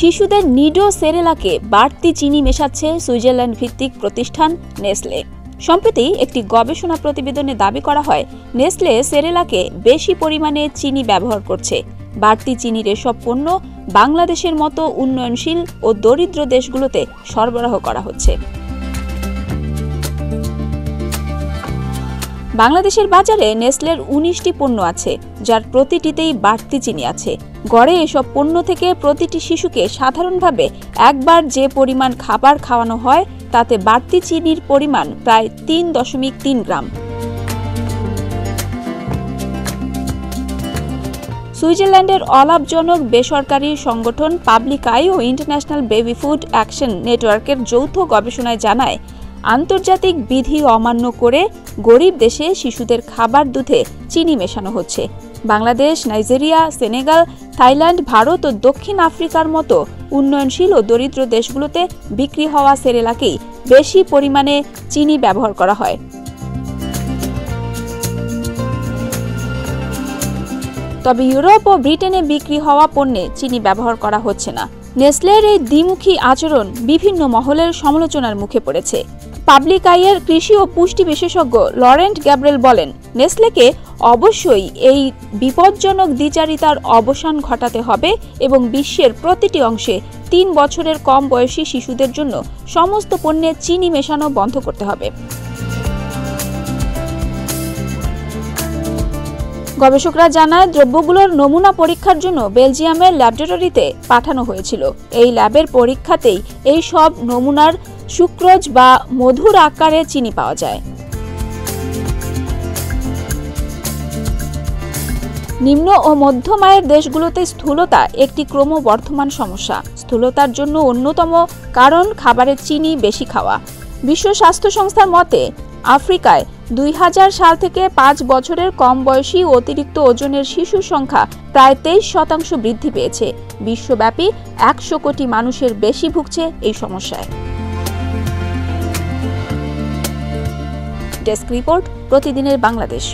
শিশুদের নিডো সেরেলাকে বাড়তি চিনি মেশাচ্ছে সুইজারল্যান্ড ভিত্তিক প্রতিষ্ঠান নেসলে। সম্প্রতি একটি গবেষণা প্রতিবেদনে দাবি করা হয়, নেসলে সেরেলাকে বেশি পরিমাণে চিনি ব্যবহার করছে। বাড়তি চিনির এসব পণ্য বাংলাদেশের মতো উন্নয়নশীল ও দরিদ্র দেশগুলোতে সরবরাহ করা হচ্ছে। বাংলাদেশের বাজারে নেসলের 19টি পণ্য আছে, যার প্রতিটিতেই বাড়তি চিনি আছে। গড়ে এসব পণ্য থেকে প্রতিটি শিশুকে সাধারণভাবে একবার যে পরিমাণ খাবার খাওয়ানো হয়, তাতে বাড়তি চিনির পরিমাণ প্রায় 3.3 গ্রাম। সুইজারল্যান্ডের অলাভজনক বেসরকারি সংগঠন পাবলিক আই ও ইন্টারন্যাশনাল বেবি ফুড অ্যাকশন নেটওয়ার্কের যৌথ গবেষণায় জানায়, আন্তর্জাতিক বিধি অমান্য করে গরিব দেশে শিশুদের খাবার দুধে চিনি মেশানো হচ্ছে। Bangladesh, Nigeria, Senegal, Thailand, Bharat ও দক্ষিণ আফ্রিকার মতো উন্নয়নশীল ও দরিদ্র দেশগুলোতে বিক্রি হওয়া সেরেলাকেই বেশি পরিমাণে চিনি ব্যবহার করা হয়। তবে ইউরোপ ও ব্রিটেনে বিক্রি হওয়া পণ্যে চিনি ব্যবহার করা হচ্ছে না। নেসলের এই দ্বিমুখী আচরণ বিভিন্ন মহলের সমালোচনার মুখে পড়েছে। পাবলিক আইয়ের কৃষি ও পুষ্টি বিশেষজ্ঞ লরেন্ট গ্যাব্রিয়েল বলেন, নেসলেকে অবশ্যই এই বিপজ্জনক দ্বিচারিতার অবসান ঘটাতে হবে এবং বিশ্বের প্রতিটি অংশে 3 বছরের কম বয়সী শিশুদের জন্য সমস্ত পণ্যে চিনি মেশানো বন্ধ করতে হবে। গবেষকরা জানায়, দ্রব্যগুলোর নমুনা পরীক্ষার জন্য বেলজিয়ামের ল্যাবরেটরিতে পাঠানো হয়েছিল। এই ল্যাবের পরীক্ষাতেই এই সব নমুনার সুক্রোজ বা মধুর আকারে চিনি পাওয়া যায়। নিম্ন ও মধ্যম আয়ের দেশগুলোতে স্থূলতা একটি ক্রমবর্ধমান সমস্যা। স্থূলতার জন্য অন্যতম কারণ খাবারের চিনি বেশি খাওয়া। বিশ্ব স্বাস্থ্য সংস্থার মতে, আফ্রিকায় 2000 সাল থেকে 5 বছরের কম বয়সী অতিরিক্ত ওজনের শিশুর সংখ্যা প্রায় 23% বৃদ্ধি পেয়েছে। বিশ্বব্যাপী 100 কোটি মানুষের বেশি ভুগছে এই সমস্যায়। ডেস্ক রিপোর্ট, প্রতিদিনের বাংলাদেশ।